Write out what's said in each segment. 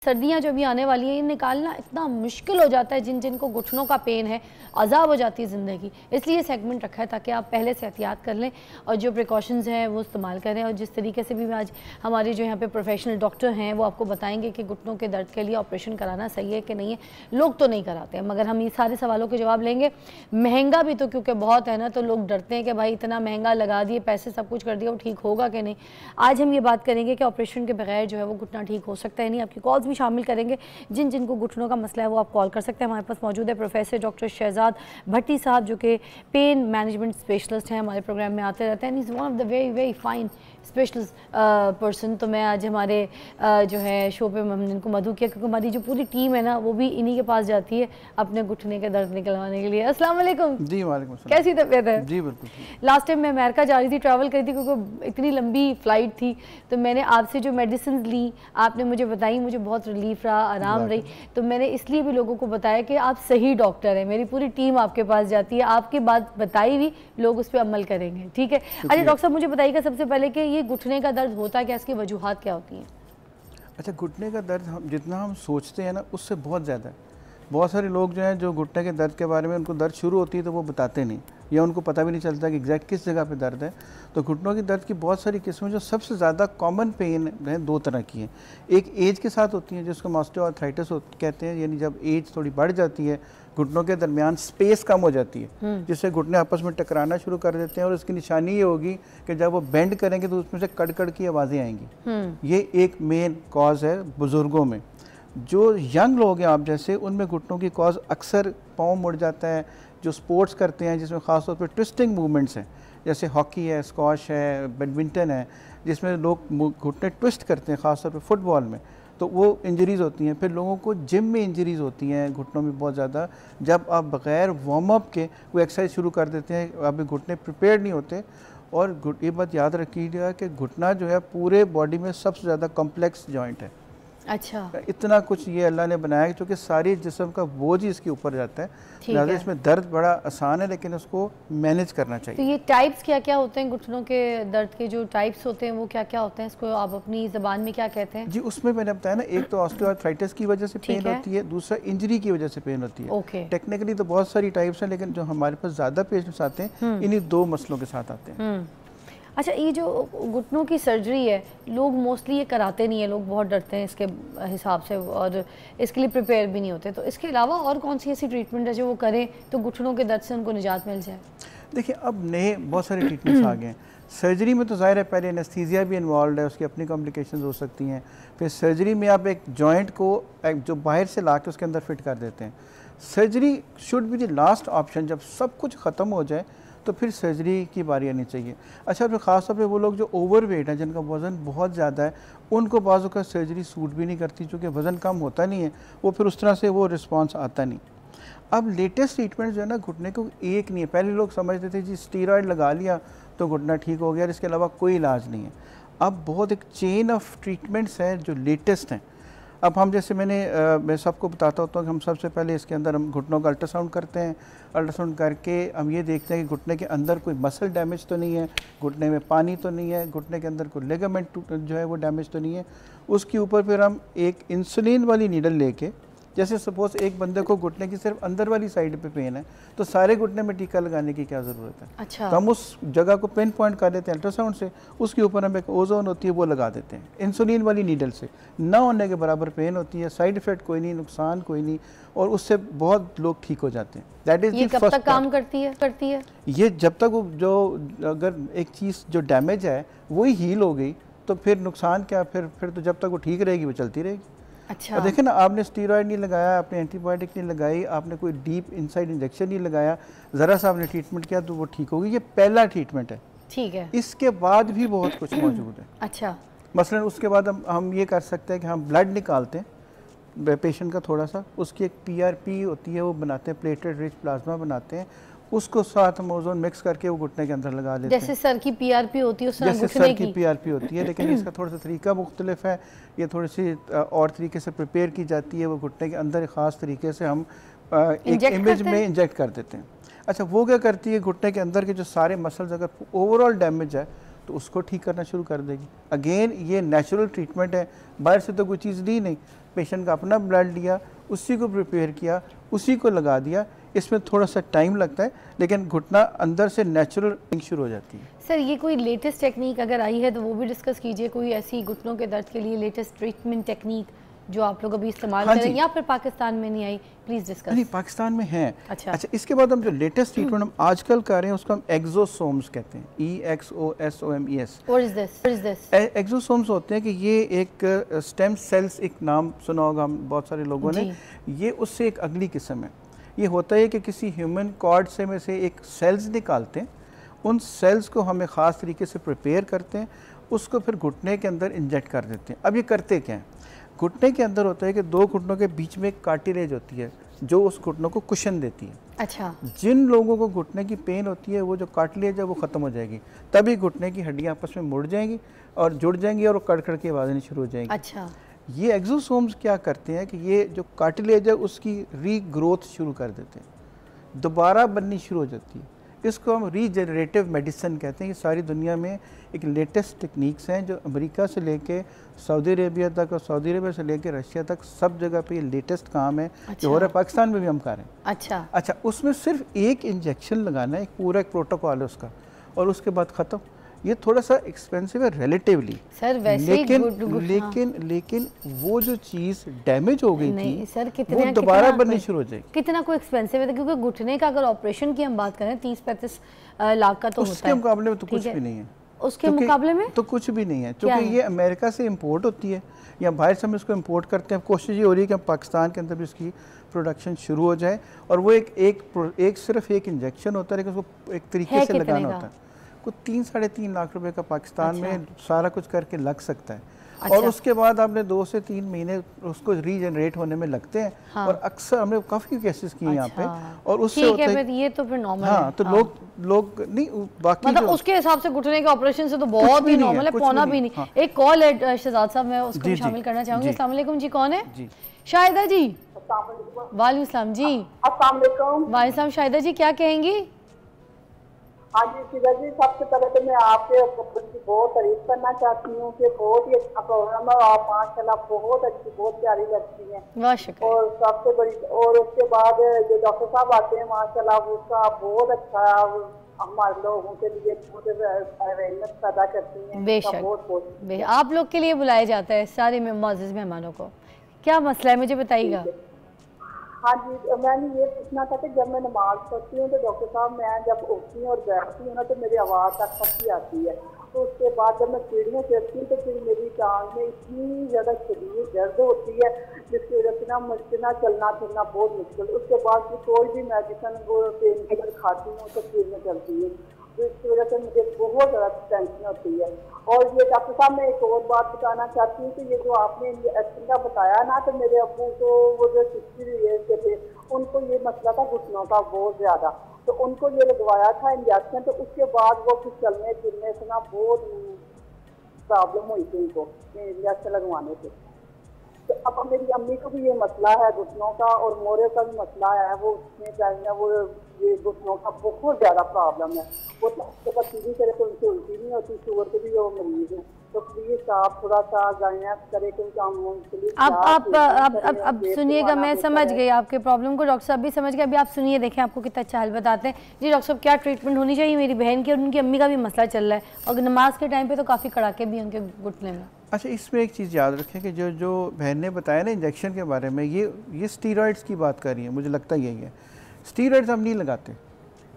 सर्दियाँ जो भी आने वाली हैं, ये निकालना इतना मुश्किल हो जाता है जिनको घुटनों का पेन है, अजाब हो जाती है ज़िंदगी। इसलिए सेगमेंट रखा है ताकि आप पहले से एहतियात कर लें और जो प्रिकॉशंस हैं वो इस्तेमाल करें। और जिस तरीके से भी आज हमारे जो यहाँ पे प्रोफेशनल डॉक्टर हैं वो आपको बताएंगे कि घुटनों के दर्द के लिए ऑपरेशन कराना सही है कि नहीं है। लोग तो नहीं कराते हैं, मगर हम ये सारे सवालों के जवाब लेंगे। महंगा भी तो क्योंकि बहुत है ना, तो लोग डरते हैं कि भाई इतना महंगा लगा दिए, पैसे सब कुछ कर दिया, वो ठीक होगा कि नहीं। आज हम ये बात करेंगे कि ऑपरेशन के बगैर जो है वो घुटना ठीक हो सकता है नहीं। आपकी कॉल्स भी शामिल करेंगे, जिनको घुटनों का मसला है वो आप कॉल कर सकते हैं। हमारे पास मौजूद है प्रोफेसर डॉक्टर शहजाद भट्टी साहब, जो कि पेन मैनेजमेंट स्पेशलिस्ट हैं, हमारे प्रोग्राम में आते रहते हैं। Is one of the very very fine specialist person. तो मैं आज हमारे जो है शो पे हमने इनको मधु किया क्योंकि हमारी जो पूरी टीम है ना वो भी इन्हीं के पास जाती है अपने घुटने के दर्द निकलवाने के लिए। अस्सलाम वालेकुम। जी वालेकुम सलाम। कैसी तबीयत है? जी बिल्कुल। लास्ट टाइम मैं अमेरिका जा रही थी, ट्रैवल करी थी क्योंकि इतनी लंबी फ़्लाइट थी, तो मैंने आपसे जो मेडिसिन ली आपने मुझे बताई, मुझे बहुत रिलीफ रहा, आराम रही। तो मैंने इसलिए भी लोगों को बताया कि आप सही डॉक्टर हैं, मेरी पूरी टीम आपके पास जाती है, आपकी बात बताई हुई लोग उस पर अमल करेंगे। ठीक है। अच्छा डॉक्टर साहब मुझे बताइएगा सबसे पहले कि ये घुटने का दर्द होता है क्या, इसकी वजूहात क्या होती हैं? अच्छा, घुटने का दर्द हम जितना हम सोचते हैं ना उससे बहुत ज़्यादा है। बहुत सारे लोग जो हैं जो घुटने के दर्द के बारे में उनको दर्द शुरू होती है तो वो बताते नहीं, या उनको पता भी नहीं चलता कि एग्जैक्ट किस जगह पे दर्द है। तो घुटनों की दर्द की बहुत सारी किस्में, जो सबसे ज़्यादा कॉमन पेन है दो तरह की हैं। एक एज के साथ होती है जिसको ऑस्टियोआर्थराइटिस कहते हैं, यानी जब एज थोड़ी बढ़ जाती है घुटनों के दरमियान स्पेस कम हो जाती है, जिससे घुटने आपस में टकराना शुरू कर देते हैं। और इसकी निशानी ये होगी कि जब वो बेंड करेंगे तो उसमें से कड़ की आवाज़ें आएंगी। ये एक मेन कॉज है बुज़ुर्गों में। जो यंग लोग हैं आप जैसे, उनमें घुटनों की कॉज अक्सर पाँव मुड़ जाता है। जो स्पोर्ट्स करते हैं जिसमें ख़ासतौर पर ट्विस्टिंग मूवमेंट्स हैं, जैसे हॉकी है, स्क्वाश है, बैडमिंटन है, जिसमें लोग घुटने ट्विस्ट करते हैं, ख़ासतौर पर फुटबॉल में, तो वो इंजरीज़ होती हैं। फिर लोगों को जिम में इंजरीज़ होती हैं घुटनों में बहुत ज़्यादा, जब आप बग़ैर वार्म अप के वो एक्सरसाइज शुरू कर देते हैं, अभी घुटने प्रिपेयर नहीं होते। और ये बात याद रखिएगा कि घुटना जो है पूरे बॉडी में सबसे ज़्यादा कॉम्प्लेक्स जॉइंट है। अच्छा, इतना कुछ ये अल्लाह ने बनाया क्योंकि सारी जिस्म का बोझ ही इसके ऊपर जाता है, लिहाजा इसमें दर्द बड़ा आसान है, लेकिन उसको मैनेज करना चाहिए। तो ये टाइप्स क्या क्या होते हैं घुटनों के दर्द के, जो टाइप्स होते हैं वो क्या क्या होते हैं, इसको आप अपनी ज़बान में क्या कहते हैं? जी उसमें मैंने बताया ना, एक तो ऑस्टियोआर्थराइटिस की वजह से पेन होती है, दूसरा इंजरी की वजह से पेन होती है। ओके। टेक्निकली तो बहुत सारी टाइप्स हैं, लेकिन जो हमारे पास ज़्यादा पेशेंट्स आते हैं इन्हीं दो मसलों के साथ आते हैं। अच्छा, ये जो घुटनों की सर्जरी है लोग मोस्टली ये कराते नहीं है, लोग बहुत डरते हैं इसके हिसाब से और इसके लिए प्रिपेयर भी नहीं होते। तो इसके अलावा और कौन सी ऐसी ट्रीटमेंट है जो वो करें तो घुटनों के दर्द से उनको निजात मिल जाए? देखिए अब नए बहुत सारे ट्रीटमेंट्स आ गए हैं। सर्जरी में तो ज़ाहिर है पहले एनेस्थीसिया भी इन्वॉल्व है, उसकी अपनी कॉम्प्लिकेशंस हो सकती हैं। फिर सर्जरी में आप एक जॉइंट को जो बाहर से ला के उसके अंदर फिट कर देते हैं। Surgery should be the last option, जब सब कुछ ख़त्म हो जाए तो फिर सर्जरी की बारी आनी चाहिए। अच्छा, फिर ख़ास तौर पे वो लोग जो ओवरवेट हैं, जिनका वज़न बहुत ज़्यादा है, उनको बाज़ों का सर्जरी सूट भी नहीं करती, चूँकि वज़न कम होता नहीं है, वो फिर उस तरह से वो रिस्पॉन्स आता नहीं। अब लेटेस्ट ट्रीटमेंट जो है ना घुटने को एक नहीं है। पहले लोग समझते थे जी स्टीरॉयड लगा लिया तो घुटना ठीक हो गया, इसके अलावा कोई इलाज नहीं है। अब बहुत एक चेन ऑफ ट्रीटमेंट्स हैं जो लेटेस्ट हैं। अब हम जैसे मैं सबको बताता होता हूँ कि हम सबसे पहले इसके अंदर हम घुटनों का अल्ट्रासाउंड करते हैं। अल्ट्रासाउंड करके हम ये देखते हैं कि घुटने के अंदर कोई मसल डैमेज तो नहीं है, घुटने में पानी तो नहीं है, घुटने के अंदर कोई लिगामेंट जो है वो डैमेज तो नहीं है। उसके ऊपर फिर हम एक इंसुलिन वाली नीडल लेके, जैसे सपोज एक बंदे को घुटने की सिर्फ अंदर वाली साइड पे पेन है तो सारे घुटने में टीका लगाने की क्या ज़रूरत है? अच्छा। तो हम उस जगह को पिन पॉइंट कर देते हैं अल्ट्रासाउंड से, उसके ऊपर हम एक ओजोन होती है वो लगा देते हैं इंसुलिन वाली नीडल से। ना होने के बराबर पेन होती है, साइड इफेक्ट कोई नहीं, नुकसान कोई नहीं, और उससे बहुत लोग ठीक हो जाते हैं। दैट इज ये कब तक काम करती है? ये जब तक जो अगर एक चीज़ जो डैमेज है वही हील हो गई तो फिर नुकसान क्या, फिर तो जब तक वो ठीक रहेगी वो चलती रहेगी। अच्छा। देखें ना, आपने स्टीरॉयड नहीं लगाया, आपने एंटीबायोटिक नहीं लगाई, आपने कोई डीप इनसाइड इंजेक्शन नहीं लगाया, ज़रा सा आपने ट्रीटमेंट किया तो वो ठीक होगी। ये पहला ट्रीटमेंट है। ठीक है। इसके बाद भी बहुत कुछ मौजूद है। अच्छा। मसलन उसके बाद हम ये कर सकते हैं कि हम ब्लड निकालते हैं पेशेंट का थोड़ा सा, उसकी एक PRP होती है वो बनाते हैं, प्लेटलेट रिच प्लाज्मा बनाते हैं, उसको साथ हम ओजोन मिक्स करके वो घुटने के अंदर लगा देते हैं। जैसे सर की PRP होती है उस तरह जैसे सर की PRP होती है, लेकिन इसका थोड़ा सा तरीका मुख्तलिफ है। ये थोड़ी सी और तरीके से प्रिपेयर की जाती है। वो घुटने के अंदर एक ख़ास तरीके से हम एक इमेज में इंजेक्ट कर देते हैं। अच्छा, वो क्या करती है, घुटने के अंदर के जो सारे मसल्स अगर ओवरऑल डैमेज है तो उसको ठीक करना शुरू कर देगी। अगेन ये नेचुरल ट्रीटमेंट है, बाहर से तो कोई चीज़ दी नहीं, पेशेंट का अपना ब्लड लिया, उसी को प्रिपेयर किया, उसी को लगा दिया। इसमें थोड़ा सा टाइम लगता है, लेकिन घुटना अंदर से नेचुरल शुरू हो जाती है। सर ये कोई लेटेस्ट टेक्निक अगर आई है तो वो भी डिस्कस कीजिए, कोई ऐसी घुटनों के दर्द के लिए लेटेस्ट ट्रीटमेंट टेक्निक जो आप लोग अभी इस्तेमाल कर रहे हैं, या फिर पाकिस्तान में नहीं आई, प्लीज डिस्कस। नहीं, पाकिस्तान में है। अच्छा, इसके बाद हम जो लेटेस्ट ट्रीटमेंट हम आजकल कर रहे हैं उसको हम एक्सोसोम्स कहते हैं, EXOSOMES। What is this? Exosomes होते हैं कि ये एक स्टेम सेल्स, एक नाम सुना होगा हम बहुत सारे लोगों ने, ये उससे एक अगली किस्म है। ये होता है कि किसी ह्यूमन कॉर्ड से में से एक सेल्स निकालते हैं, उन सेल्स को हमें ख़ास तरीके से प्रिपेयर करते हैं, उसको फिर घुटने के अंदर इंजेक्ट कर देते हैं। अब ये करते क्या हैं, घुटने के अंदर होता है कि दो घुटनों के बीच में एक कार्टिलेज होती है जो उस घुटनों को कुशन देती है। अच्छा, जिन लोगों को घुटने की पेन होती है, वो जो कार्टिलेज है वो ख़त्म हो जाएगी, तभी घुटने की हड्डियाँ आपस में मुड़ जाएंगी और जुड़ जाएंगी और कड़कड़ की आवाज़ आनी शुरू हो जाएगी। अच्छा, ये एक्सोसोम्स क्या करते हैं कि ये जो कार्टिलेज है उसकी रीग्रोथ शुरू कर देते हैं, दोबारा बननी शुरू हो जाती है। इसको हम रीजनरेटिव मेडिसिन कहते हैं। ये सारी दुनिया में एक लेटेस्ट टेक्निक्स हैं जो अमेरिका से लेके सऊदी अरेबिया तक और सऊदी अरेबिया से लेके रशिया तक सब जगह पे ये लेटेस्ट काम है। अच्छा। जो हो रहा है पाकिस्तान में भी हम कर रहे हैं। अच्छा, उसमें सिर्फ एक इंजेक्शन लगाना है, एक पूरा एक प्रोटोकॉल है उसका, और उसके बाद ख़त्म। ये थोड़ा सा एक्सपेंसिव है रिलेटिवली सर, वैसे लेकिन वो जो चीज़ डैमेज हो गई थी सर, वो दोबारा बननी शुरू हो जाएगी। कितना कोई एक्सपेंसिव है, क्योंकि घुटने का अगर ऑपरेशन की हम बात करें 30-35 लाख का तो होता है। उसके मुकाबले में तो कुछ भी नहीं है। उसके मुकाबले में तो कुछ भी नहीं है, क्योंकि ये अमेरिका से इंपोर्ट होती है या बाहर से हम इसको इंपोर्ट करते हैं। कोशिश ये हो रही है कि हम पाकिस्तान के अंदर भी इसकी प्रोडक्शन शुरू हो जाए, और वो एक सिर्फ एक इंजेक्शन होता है, लेकिन उसको एक तरीके से लगाना होता है। को 3-3.5 लाख रुपए का पाकिस्तान में सारा कुछ करके लग सकता है। और उसके बाद आपने 2 से 3 महीने उसको रीजनरेट होने में लगते हैं। हाँ। और अक्सर हमने काफ़ी केसेस किए यहाँ पे, और उससे होता है ये तो फिर नॉर्मल है। तो लोग नहीं, बाकी मतलब उसके हिसाब से घुटने के ऑपरेशन से तो बहुत ही नॉर्मल है, पौना भी नहीं। हाँ। एक कॉल है शहजाद साहब, मैं उसको शामिल करना चाहूँगी। अस्सलाम वालेकुम जी, कौन है? शाहिदा जी। वालेकुम सलाम जी। अस्सलाम वालेकुम। वालेकुम, शाहिदा जी क्या कहेंगी? हाँ जी सीधा जी, सबसे पहले तो मैं आपके की बहुत तारीफ करना चाहती हूँ कि बहुत ही अच्छा प्रोग्राम है। आप माशाल्लाह बहुत अच्छी, बहुत प्यारी लगती हैं। और सबसे बड़ी, और उसके बाद जो डॉक्टर साहब आते हैं माशाल्लाह, उसका बहुत अच्छा हमारे लोगों के लिए बहुत अवेयरनेस पैदा करती हैं। बेशक, बहुत आप लोग के लिए बुलाया जाता है सारे मुअज़्ज़िज़ मेहमानों को। क्या मसला है, मुझे बताइएगा। हाँ जी, मैंने ये पूछना था कि जब मैं नमाज पढ़ती हूँ तो डॉक्टर साहब, मैं जब उठती हूँ और बैठती हूँ ना तो मेरी आवाज़ तक फंसी आती है। तो उसके बाद जब मैं सीढ़ियों चढ़ती हूँ तो फिर मेरी टांग में इतनी ज़्यादा शदीद दर्द होती है, जिसकी वजह से ना मुझसे ना चलना फिरना बहुत मुश्किल। उसके बाद फिर कोई भी मेडिसिन वो पेन किलर खाती हूँ तो फिर मैं चलती हूँ, तो इसकी वजह से मुझे बहुत ज़्यादा टेंशन होती है। और ये डॉक्टर साहब, मैं एक और बात बताना चाहती हूँ कि ये जो आपने एक्शन का बताया ना, तो मेरे अब्बू को वो जो 60 ईयर्स के थे, उनको ये मसला था घुटनों का बहुत ज़्यादा, तो उनको ये लगवाया था इंजेक्शन। तो उसके बाद वो फिर चलने फिरने से ना बहुत प्रॉब्लम हुई थी उनको इंजेक्शन लगवाने से। तो अब मेरी अम्मी को भी ये मसला है घुटनों का, और मोरे का भी मसला है। वो उसमें चाहिए वो ये घुटनों का बहुत ज़्यादा प्रॉब्लम है। वो तो सीधी तरह से उनसे उल्टी नहीं होती, शुगर के भी वो मरीज है। तो प्लीज आप थोड़ा सा गाइडेंस करें क्योंकि हम उनके लिए अब सुनिएगा, मैं समझ गई आपके प्रॉब्लम को, डॉक्टर साहब भी समझ गए। अभी आप सुनिए, देखें आपको कितना अच्छा हल बताते हैं जी। डॉक्टर साहब, क्या ट्रीटमेंट होनी चाहिए? मेरी बहन की और उनकी अम्मी का भी मसला चल रहा है, और नमाज के टाइम पे तो काफ़ी कड़ाके भी उनके घुटने में। अच्छा, इसमें एक चीज़ याद रखें कि जो बहन ने बताया ना इंजेक्शन के बारे में, ये स्टीरॉइड्स की बात कर रही है, मुझे लगता यही है। स्टीरॉइड्स हम नहीं लगाते,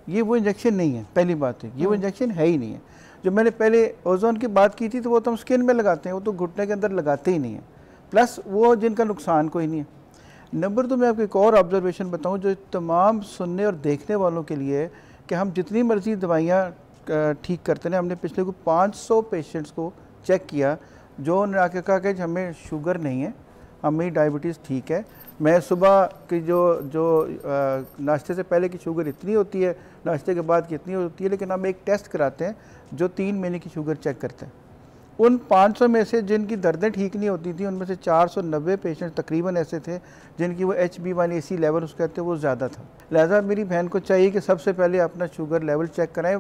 ये वो इंजेक्शन नहीं है, पहली बात है, ये वो इंजेक्शन है ही नहीं है। जो मैंने पहले ओजोन की बात की थी तो वो तो हम स्किन में लगाते हैं, वो तो घुटने के अंदर लगाते ही नहीं है, प्लस वो जिनका नुकसान कोई नहीं है। नंबर 2, मैं आपको एक और ऑब्जर्वेशन बताऊं जो तमाम सुनने और देखने वालों के लिए है कि हम जितनी मर्जी दवाइयाँ ठीक करते हैं, हमने पिछले को 500 पेशेंट्स को चेक किया जो उन्होंने आके कहा कि हमें शुगर नहीं है, हमें डायबिटीज़ ठीक है। मैं सुबह की जो नाश्ते से पहले की शुगर इतनी होती है, नाश्ते के बाद की इतनी होती है, लेकिन हम एक टेस्ट कराते हैं जो 3 महीने की शुगर चेक करता है। उन 500 में से जिनकी दर्दें ठीक नहीं होती थी, उनमें से 490 पेशेंट तकरीबन ऐसे थे जिनकी वो HbA1c लेवल उसको कहते हैं वो ज़्यादा था। लिहाजा मेरी बहन को चाहिए कि सबसे पहले अपना शुगर लेवल चेक कराएं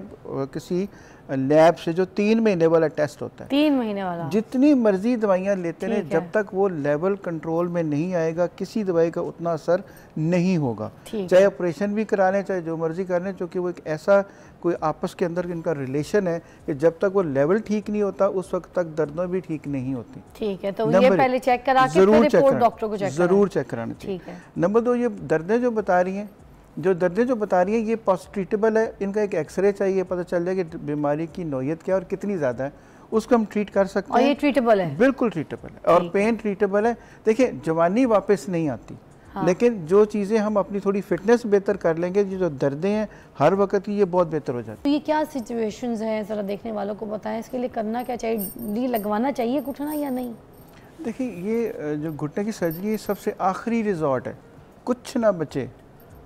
किसी लैब से जो 3 महीने वाला टेस्ट होता है, 3 महीने वाला, जितनी मर्जी दवाइयाँ लेते रहे, जब तक वो लेवल कंट्रोल में नहीं आएगा किसी दवाई का उतना असर नहीं होगा। चाहे ऑपरेशन भी करा लें, चाहे जो मर्जी कर लें, क्योंकि वो एक ऐसा कोई आपस के अंदर इनका रिलेशन है कि जब तक वो लेवल ठीक नहीं होता उस वक्त तक दर्दें भी ठीक नहीं होती। ठीक है, तो ये पहले चेक करा के फिर रिपोर्ट डॉक्टर को चेक जरूर चेक कराना चाहिए। नंबर 2, ये दर्दें जो बता रही हैं ये पोस्ट ट्रीटेबल है। इनका एक एक्सरे चाहिए, पता चल जाए कि बीमारी की नौयत क्या है और कितनी ज़्यादा है, उसको हम ट्रीट कर सकते हैं। और ये ट्रीटेबल है? बिल्कुल ट्रीटेबल है। और पेन ट्रीटेबल है। देखिए, जवानी वापस नहीं आती, लेकिन जो चीज़ें हम अपनी थोड़ी फिटनेस बेहतर कर लेंगे, जो दर्दें हैं हर वक्त की, ये बहुत बेहतर हो जाती है। तो ये क्या सिचुएशंस हैं, ज़रा देखने वालों को बताएं, इसके लिए करना क्या चाहिए? डी लगवाना चाहिए घुटना या नहीं? देखिए, ये जो घुटने की सर्जरी सबसे आखिरी रिजॉर्ट है, कुछ ना बचे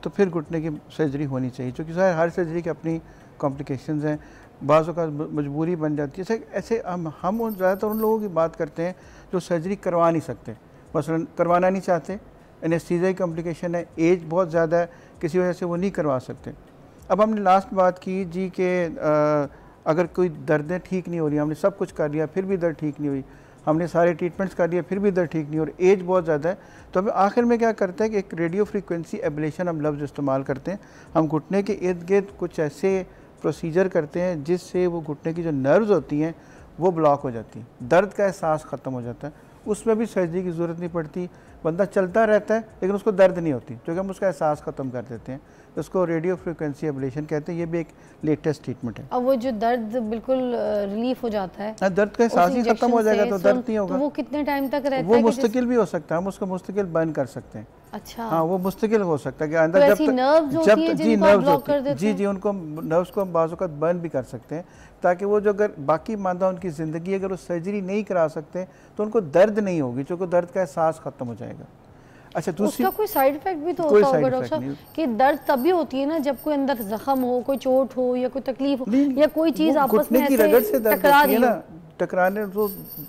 तो फिर घुटने की सर्जरी होनी चाहिए, क्योंकि हर सर्जरी की अपनी कॉम्प्लिकेशंस हैं, बाज़ का मजबूरी बन जाती है। ऐसे हम ज़्यादातर उन लोगों की बात करते हैं जो सर्जरी करवा नहीं सकते, मसलन करवाना नहीं चाहते, एनेस्थीसिया की कॉम्प्लिकेशन है, एज बहुत ज़्यादा है, किसी वजह से वो नहीं करवा सकते। अब हमने लास्ट बात की जी कि अगर कोई दर्दें ठीक नहीं हो रही, हमने सब कुछ कर लिया फिर भी दर्द ठीक नहीं हुई, हमने सारे ट्रीटमेंट्स कर लिए फिर भी दर्द ठीक नहीं और एज बहुत ज़्यादा है, तो हमें आखिर में क्या करते हैं कि एक रेडियो फ्रीक्वेंसी एब्लेशन हम लफ्ज़ इस्तेमाल करते हैं। हम घुटने के इर्द गिर्द कुछ ऐसे प्रोसीजर करते हैं जिससे वो घुटने की जो नर्व्स होती हैं वो ब्लॉक हो जाती हैं, दर्द का एहसास ख़त्म हो जाता है, उसमें भी सर्जरी की ज़रूरत नहीं पड़ती, बंदा चलता रहता है लेकिन उसको दर्द नहीं होती, क्योंकि हम उसका एहसास ख़त्म कर देते हैं। उसको रेडियो फ्रीक्वेंसी एब्लेशन कहते हैं। ये भी एक लेटेस्ट ट्रीटमेंट है। अब वो जो दर्द बिल्कुल रिलीफ हो जाता है, दर्द का एहसास ही खत्म हो जाएगा तो दर्द नहीं होगा। तो वो कितने टाइम तक रहता है? वो मुस्तकिल भी हो सकता है, हम उसको मुस्तकिल बंद कर सकते हैं। अच्छा, हाँ, वो मुस्तकिल हो सकता है कि अंदर जब जी नर्व्स होती है, जी उनको नर्व्स को हम बाज़ औक़ात बर्न भी कर सकते हैं, ताकि वो जो अगर बाकी मादा उनकी ज़िंदगी अगर वो सर्जरी नहीं करा सकते तो उनको दर्द नहीं होगी, क्योंकि दर्द का एहसास ख़त्म हो जाएगा। अच्छा, दूसरी उसका कोई साइड इफेक्ट भी तो होता होगा डॉक्टर साहब, कि दर्द तभी होती है ना जब कोई अंदर जख्म हो, कोई चोट हो या कोई तकलीफ हो या कोई चीज़ आपस में ऐसे टकरा रही हो। टकराने तो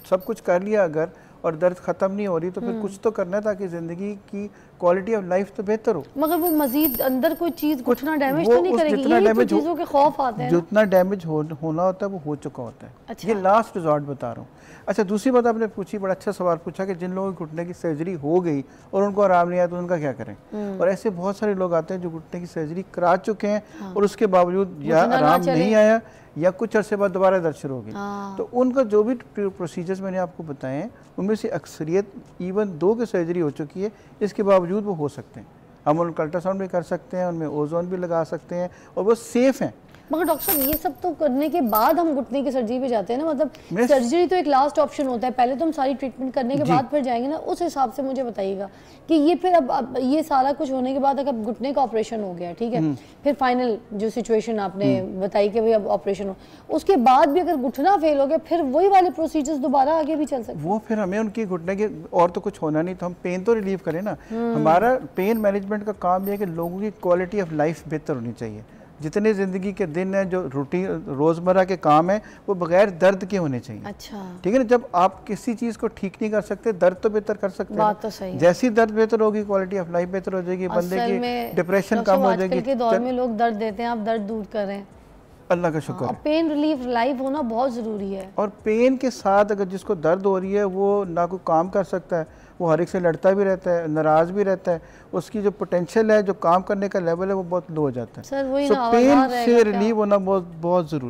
सब कुछ कर लिया अगर और दर्द ख़त्म नहीं हो रही तो फिर कुछ तो करना है ताकि ज़िंदगी की क्वालिटी ऑफ लाइफ तो बेहतर हो। मगर वो मजीद अंदर कोई चीज़ घुटना डैमेज तो नहीं करेगी? यही तो चीज़ों के खौफ आते हैं। जितना डैमेज होना होता है वो हो चुका होता है। अच्छा। ये लास्ट रिजॉर्ट बता रहा हूँ। अच्छा, दूसरी बात आपने पूछी, बड़ा अच्छा सवाल पूछा कि जिन लोगों की घुटने की सर्जरी हो गई और उनको आराम नहीं आया तो उनका क्या करें। और ऐसे बहुत सारे लोग आते हैं जो घुटने की सर्जरी करा चुके हैं और उसके बावजूद या आराम नहीं आया या कुछ अरसे बाद दोबारा दर्द शुरू हो गई। तो उनका जो भी प्रोसीजर्स मैंने आपको बताए हैं उनमें से अक्सरियत इवन 2 की सर्जरी हो चुकी है, इसके बावजूद वो हो सकते हैं। हम उनका अल्ट्रासाउंड भी कर सकते हैं, उनमें ओजोन भी लगा सकते हैं और वो सेफ़ हैं। मगर डॉक्टर साहब, ये सब तो करने के बाद हम घुटने की सर्जरी पे जाते हैं ना, मतलब सर्जरी तो एक लास्ट ऑप्शन होता है, पहले तो हम सारी ट्रीटमेंट करने के बाद फिर जाएंगे ना। उस हिसाब से मुझे बताइएगा कि ये फिर अब ये सारा कुछ होने के बाद अगर घुटने का ऑपरेशन हो गया, ठीक है, फिर फाइनल जो सिचुएशन आपने बताई कि भाई अब ऑपरेशन हो, उसके बाद भी अगर घुटना फेल हो गया फिर वही वाले प्रोसीजर्स दोबारा आगे भी चल सकते? वो फिर हमें उनकी घुटने के और तो कुछ होना नहीं, तो हम पेन तो रिलीव करें ना। हमारा पेन मैनेजमेंट का काम यह है कि लोगों की क्वालिटी ऑफ लाइफ बेहतर होनी चाहिए। जितने ज़िंदगी के दिन हैं, जो रूटीन रोज़मर्रा के काम हैं, वो बगैर दर्द के होने चाहिए। अच्छा, ठीक है ना। जब आप किसी चीज़ को ठीक नहीं कर सकते, दर्द तो बेहतर कर सकते हैं। बात तो सही है। जैसी दर्द बेहतर होगी क्वालिटी ऑफ लाइफ बेहतर हो जाएगी, बंदे की डिप्रेशन कम हो जाएगी। आजकल के दौर में लोग दर्द देते हैं, आप दर्द दूर कर रहे हैं, अल्लाह का शुक्र है। पेन रिलीफ लाइफ होना बहुत ज़रूरी है। और पेन के साथ अगर जिसको दर्द हो रही है वो ना कोई काम कर सकता है, वो हर एक से लड़ता भी रहता है, नाराज़ भी रहता है, उसकी जो पोटेंशियल है, जो काम करने का लेवल है वो बहुत लो हो जाता है। सर वही पेन से रिलीव होना बहुत बहुत ज़रूरी है।